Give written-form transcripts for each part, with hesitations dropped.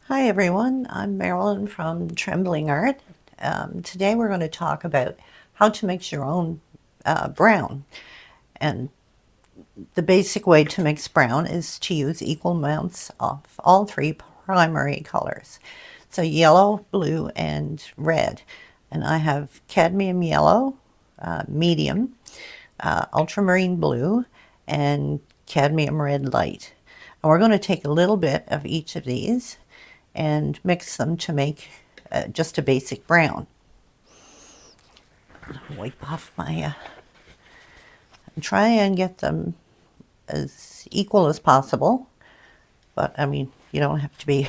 Hi everyone, I'm Marilyn from Trembling Art. Today we're going to talk about how to mix your own brown. And the basic way to mix brown is to use equal amounts of all three primary colors. So yellow, blue, and red. And I have cadmium yellow, medium, ultramarine blue, and cadmium red light. And we're going to take a little bit of each of these and mix them to make just a basic brown. Wipe off my, try and get them as equal as possible, but I mean, you don't have to be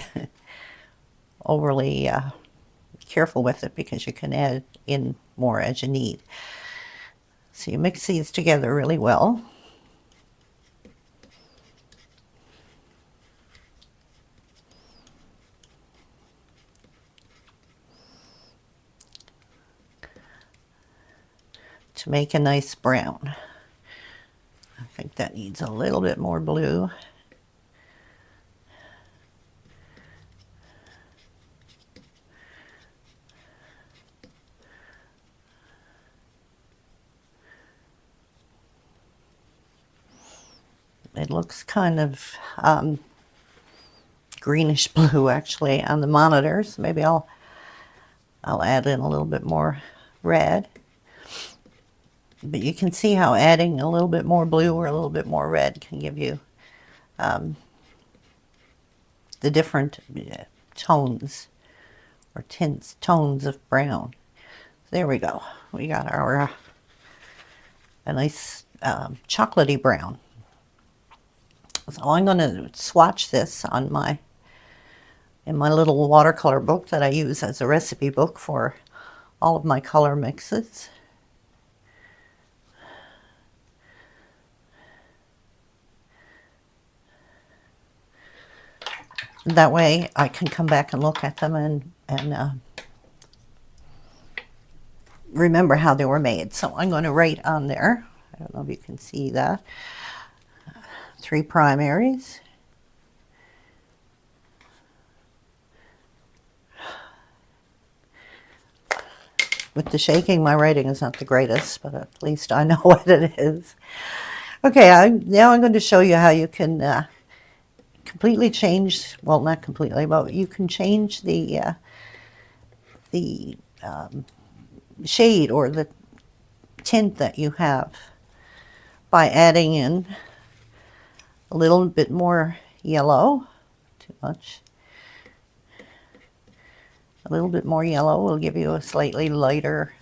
overly careful with it because you can add in more as you need. So you mix these together really well. To make a nice brown. I think that needs a little bit more blue. It looks kind of greenish blue actually on the monitors. Maybe I'll add in a little bit more red. But you can see how adding a little bit more blue or a little bit more red can give you the different tones or tones of brown. There we go. We got our a nice chocolatey brown. So I'm going to swatch this on in my little watercolor book that I use as a recipe book for all of my color mixes. That way I can come back and look at them and remember how they were made. So I'm going to write on there, I don't know if you can see that, 3 primaries. With the shaking, my writing is not the greatest, but at least I know what it is. Okay, now I'm going to show you how you can completely change, well, not completely, but you can change the shade or the tint that you have by adding in a little bit more yellow. Too much. A little bit more yellow will give you a slightly lighter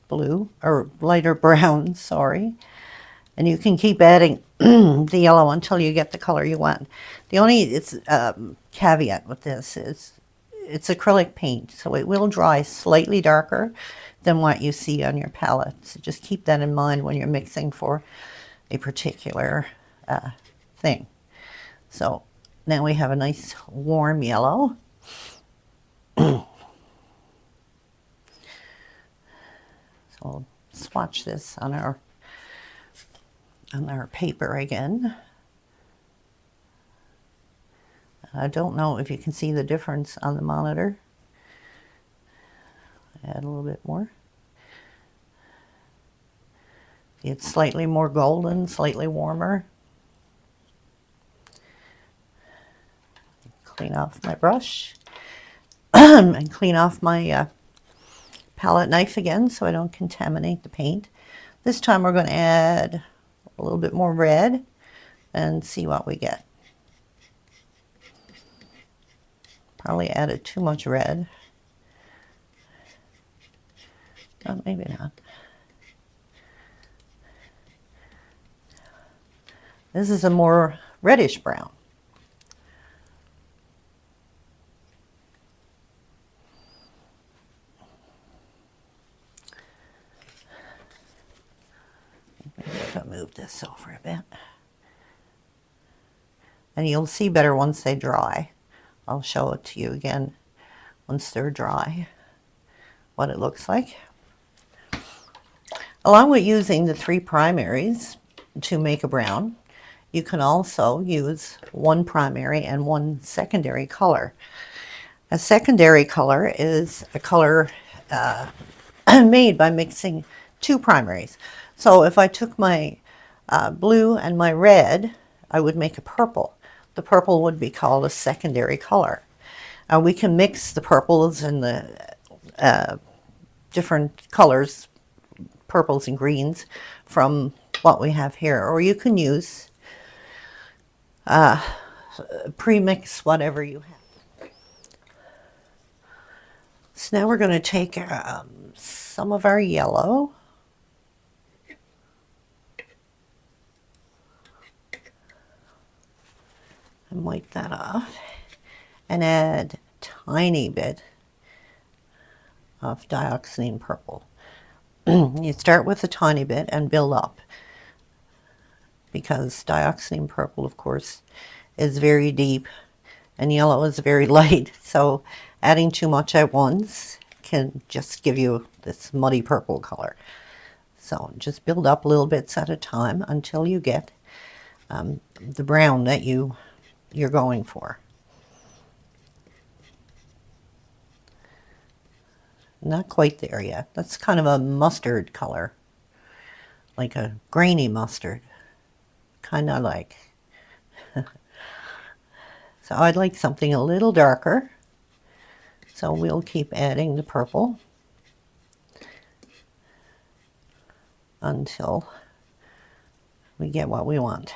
blue, or lighter brown, sorry. And you can keep adding the yellow until you get the color you want. The only caveat with this is it's acrylic paint, so it will dry slightly darker than what you see on your palette. So just keep that in mind when you're mixing for a particular thing. So now we have a nice warm yellow. So I'll swatch this on our paper again. I don't know if you can see the difference on the monitor. Add a little bit more. It's slightly more golden, slightly warmer. Clean off my brush and clean off my palette knife again so I don't contaminate the paint. This time we're going to add a little bit more red and see what we get. Probably added too much red. Oh, maybe not. This is a more reddish brown. I'll move this over a bit. And you'll see better once they dry. I'll show it to you again once they're dry, what it looks like. Along with using the 3 primaries to make a brown, You can also use one primary and one secondary color. A secondary color is a color made by mixing two primaries. So if I took my blue and my red, I would make a purple. The purple would be called a secondary color. We can mix the purples and the different colors, purples and greens, from what we have here. Or you can use pre-mix whatever you have. So now we're going to take some of our yellow and wipe that off and add a tiny bit of Dioxazine Purple. You start with a tiny bit and build up, because Dioxazine Purple, of course, is very deep and yellow is very light, so adding too much at once can just give you this muddy purple color. So just build up little bits at a time until you get the brown that you're going for. Not quite there yet. That's kind of a mustard color, like a grainy mustard, kind of like. So I'd like something a little darker, so we'll keep adding the purple until we get what we want.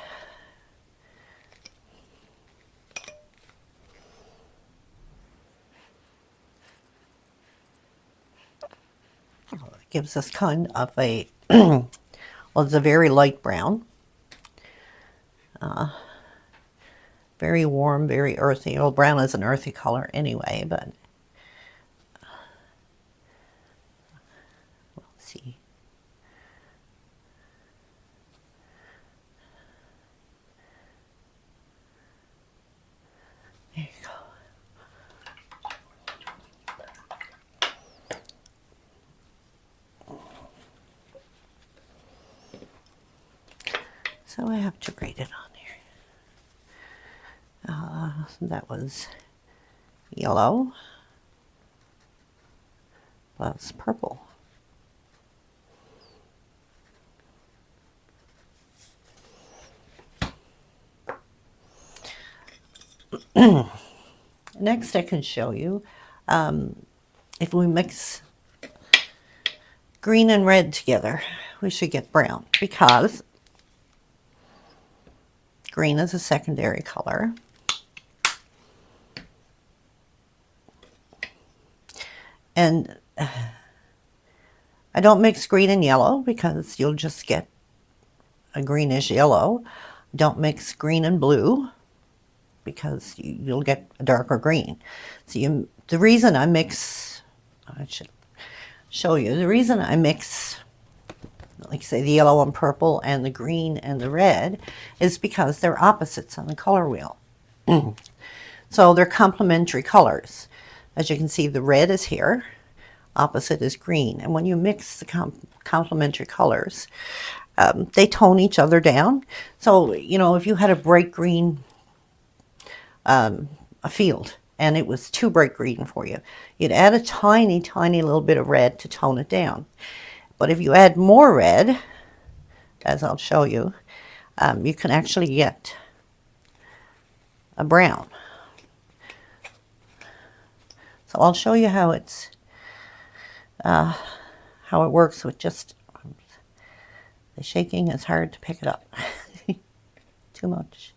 It gives us kind of a, well, it's a very light brown. Very warm, very earthy. Well, brown is an earthy color anyway, but we'll see. There you go. So I have to grate it on here. That was yellow plus purple. Next I can show you if we mix green and red together, we should get brown, because green is a secondary color. And I don't mix green and yellow because you'll just get a greenish yellow. Don't mix green and blue because you'll get a darker green. So the reason I mix, I should show you, the reason I mix, like say, the yellow and purple and the green and the red is because they're opposites on the color wheel. So they're complementary colors. As you can see, the red is here, opposite is green. And when you mix the complementary colors, they tone each other down. So, you know, if you had a bright green a field and it was too bright green for you, you'd add a tiny, tiny little bit of red to tone it down. But if you add more red, as I'll show you, you can actually get a brown. So I'll show you how it works with just the shaking. Is hard to pick it up. Too much.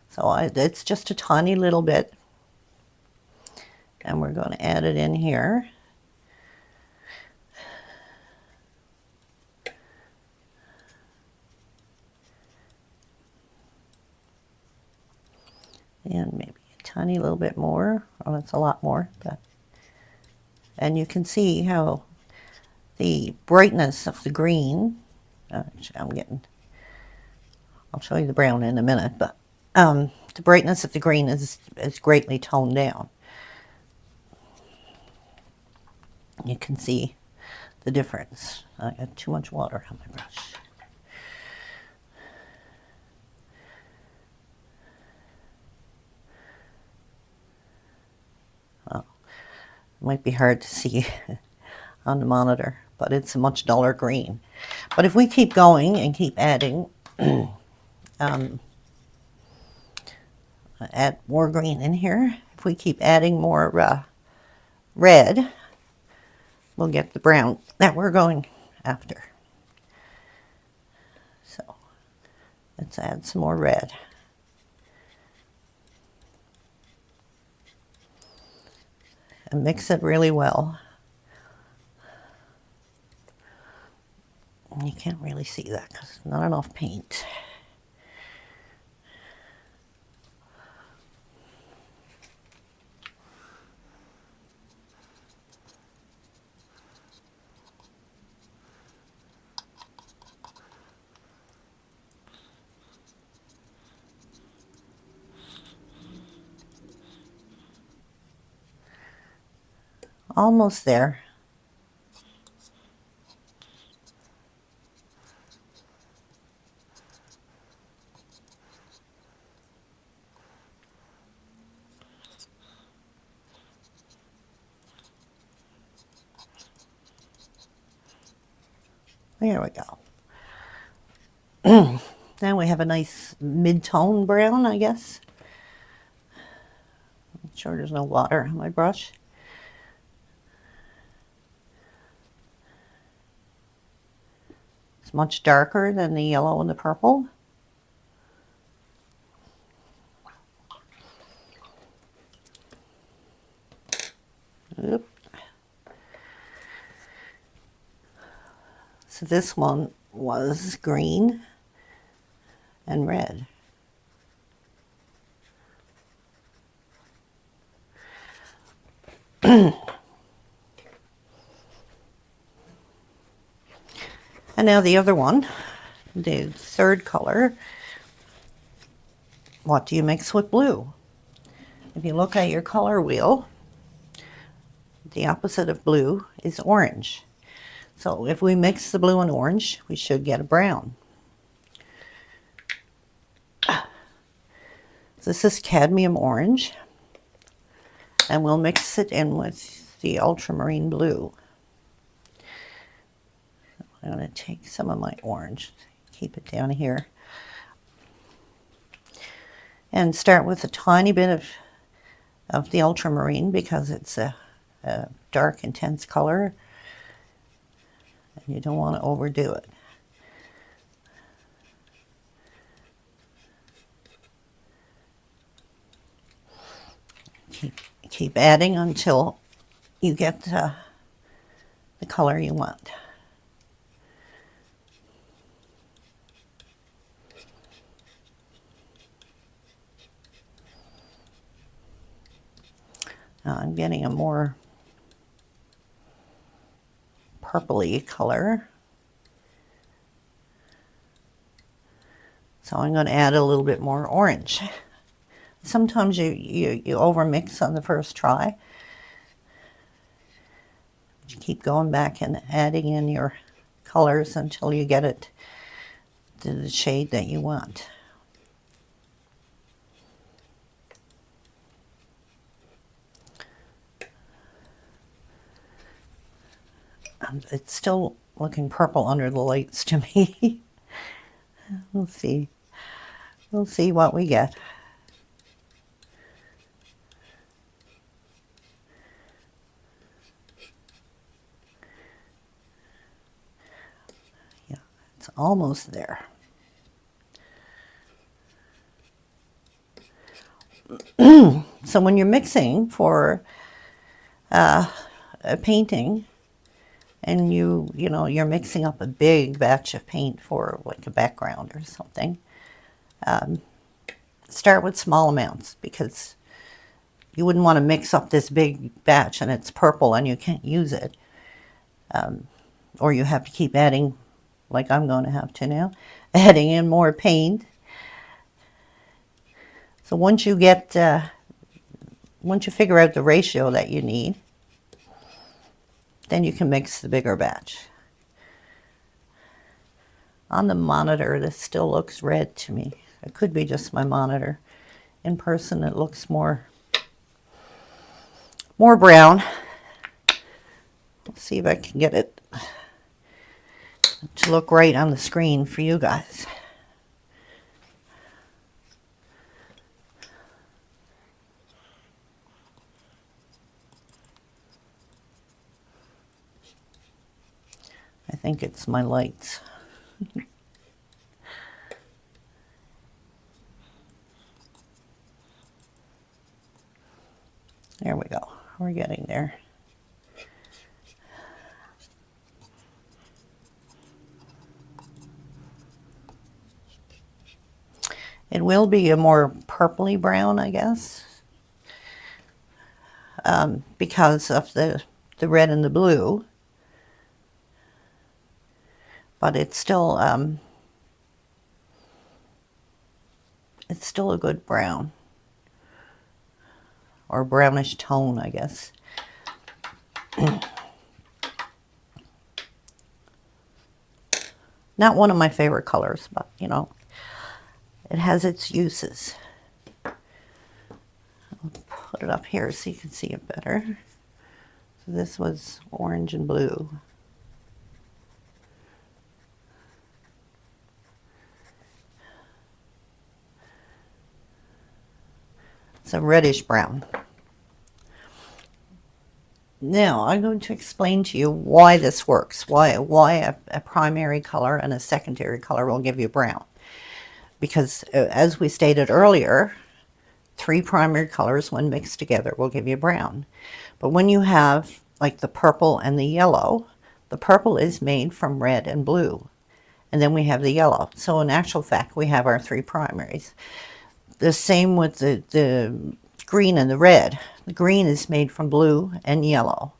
So it's just a tiny little bit, and we're going to add it in here. And maybe a tiny little bit more. Oh, it's a lot more, but, and you can see how the brightness of the green, I'll show you the brown in a minute, but the brightness of the green is greatly toned down. You can see the difference. I got too much water on my brush. Might be hard to see on the monitor, but it's a much duller green. But if we keep going and keep adding, add more green in here, if we keep adding more red, we'll get the brown that we're going after. So let's add some more red. And mix it really well. You can't really see that because there's not enough paint. Almost there. There we go. Now we have a nice mid-tone brown, I guess. I'm sure there's no water on my brush. It's much darker than the yellow and the purple. Oop. So this one was green and red. And now the other one, the third color. What do you mix with blue? If you look at your color wheel, the opposite of blue is orange. So if we mix the blue and orange, we should get a brown. This is Cadmium Orange, and we'll mix it in with the Ultramarine Blue. I'm going to take some of my orange, keep it down here, and start with a tiny bit of the ultramarine because it's a dark, intense color, and you don't want to overdo it. Keep adding until you get the color you want. Now I'm getting a more purpley color. So I'm going to add a little bit more orange. Sometimes you overmix on the first try. You keep going back and adding in your colors until you get it to the shade that you want. It's still looking purple under the lights to me. We'll see. We'll see what we get. Yeah, it's almost there. So when you're mixing for a painting, and you're mixing up a big batch of paint for like a background or something, start with small amounts, because you wouldn't want to mix up this big batch and it's purple and you can't use it. Or you have to keep adding, like I'm going to have to now, adding in more paint. So once you figure out the ratio that you need, then you can mix the bigger batch. On the monitor, this still looks red to me. It could be just my monitor. In person, it looks more brown. Let's see if I can get it to look right on the screen for you guys. I think it's my lights. There we go. We're getting there. It will be a more purpley brown, I guess, because of the red and the blue. But it's still a good brown, or brownish tone, I guess. Not one of my favorite colors, but you know, it has its uses. I'll put it up here so you can see it better. So this was orange and blue. It's a reddish brown. Now I'm going to explain to you why this works, why a primary color and a secondary color will give you brown. Because as we stated earlier, 3 primary colors when mixed together will give you brown. But when you have like the purple and the yellow, the purple is made from red and blue, and then we have the yellow. So in actual fact, we have our 3 primaries. The same with the green and the red. The green is made from blue and yellow,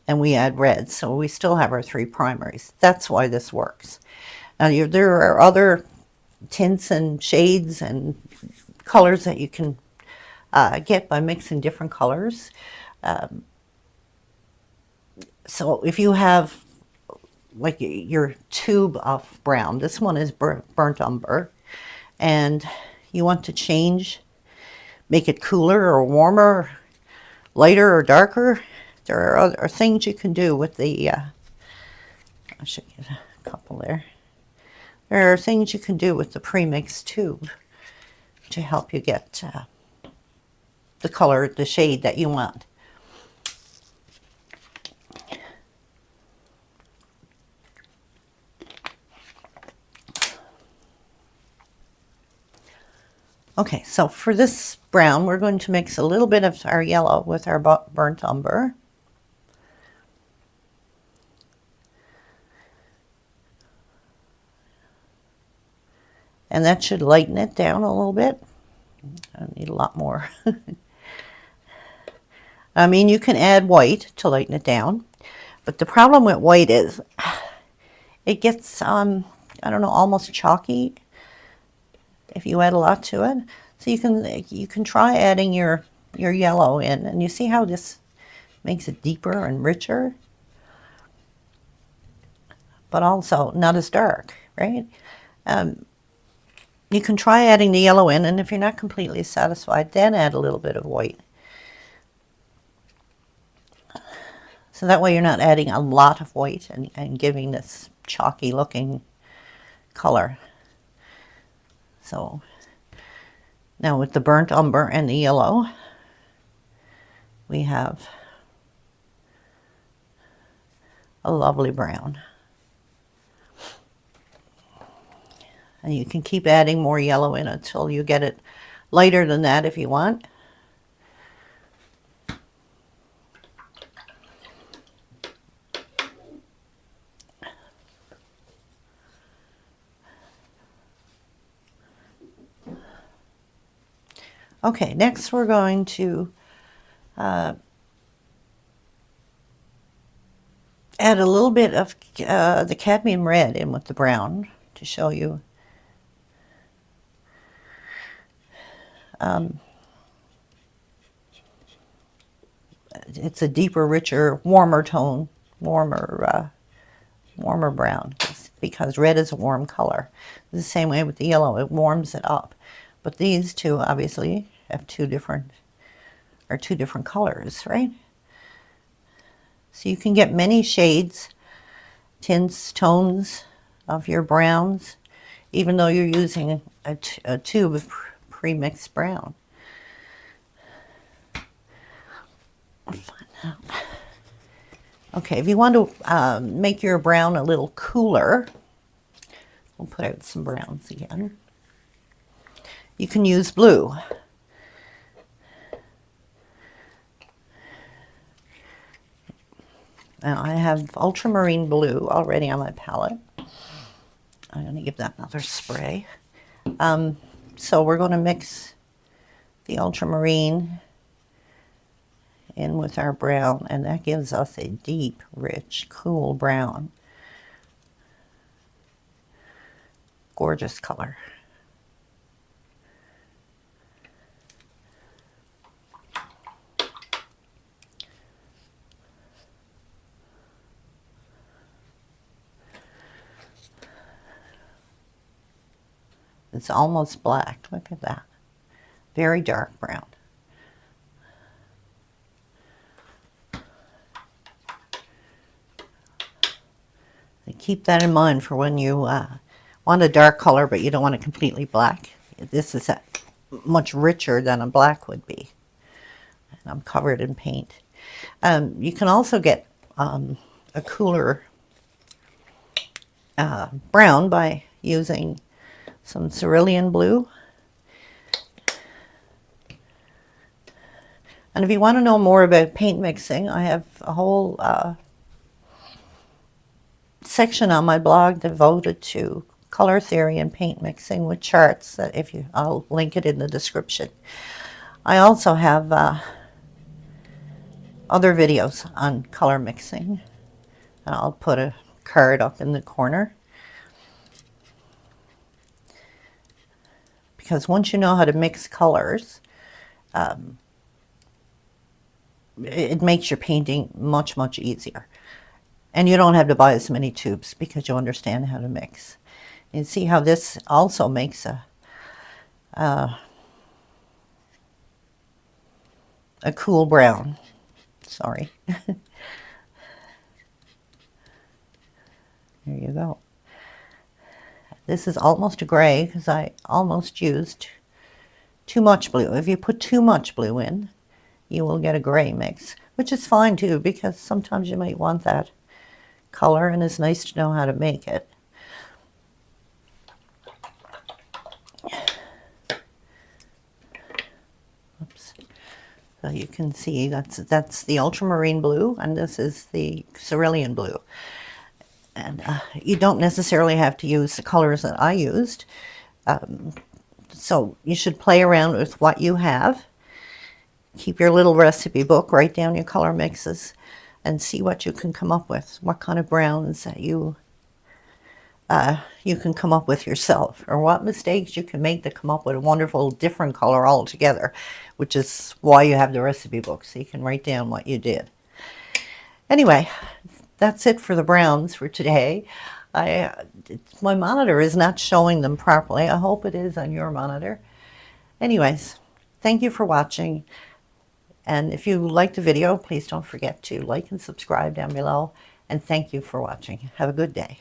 and we add red, so we still have our 3 primaries. That's why this works. Now there are other tints and shades and colors that you can get by mixing different colors. So if you have like your tube of brown, this one is burnt umber, and you want to change, make it cooler or warmer, lighter or darker, there are other things you can do with the, I should get a couple there. There are things you can do with the premix tube to help you get the color, the shade that you want. Okay, so for this brown, we're going to mix a little bit of our yellow with our burnt umber. And that should lighten it down a little bit. I need a lot more. I mean, you can add white to lighten it down, but the problem with white is it gets, I don't know, almost chalky if you add a lot to it. So you can try adding your yellow in, and you see how this makes it deeper and richer, but also not as dark, right? You can try adding the yellow in, and if you're not completely satisfied, then add a little bit of white. So that way you're not adding a lot of white and giving this chalky looking color. So now with the burnt umber and the yellow, we have a lovely brown. And you can keep adding more yellow in until you get it lighter than that if you want. Okay, next we're going to add a little bit of the cadmium red in with the brown to show you. It's a deeper, richer, warmer tone, warmer brown, because red is a warm color. The same way with the yellow, it warms it up. But these two obviously have two different colors, right? So you can get many shades, tints, tones of your browns, even though you're using a tube of pre-mixed brown. Okay, if you want to make your brown a little cooler, we'll put out some browns again. You can use blue. Now I have Ultramarine Blue already on my palette. I'm going to give that another spray. So we're going to mix the ultramarine in with our brown, and that gives us a deep, rich, cool brown. Gorgeous color. It's almost black. Look at that. Very dark brown. Keep that in mind for when you want a dark color, but you don't want it completely black. This is much richer than a black would be. And I'm covered in paint. You can also get a cooler brown by using some Cerulean Blue. And if you want to know more about paint mixing, I have a whole section on my blog devoted to color theory and paint mixing with charts that I'll link it in the description. I also have other videos on color mixing, and I'll put a card up in the corner. Because once you know how to mix colors, it makes your painting much, much easier. And you don't have to buy as many tubes because you understand how to mix. And see how this also makes a cool brown. Sorry. There you go. This is almost a gray because I almost used too much blue. If you put too much blue in, you will get a gray mix, which is fine too, because sometimes you might want that color, and it's nice to know how to make it. Oops. So you can see that's the Ultramarine Blue, and this is the Cerulean Blue. And you don't necessarily have to use the colors that I used. So you should play around with what you have. Keep your little recipe book, write down your color mixes, and see what you can come up with. What kind of browns that you can come up with yourself, or what mistakes you can make to come up with a wonderful different color altogether, which is why you have the recipe book, so you can write down what you did. Anyway, that's it for the browns for today. My monitor is not showing them properly. I hope it is on your monitor. Anyways, thank you for watching. And if you liked the video, please don't forget to like and subscribe down below. And thank you for watching. Have a good day.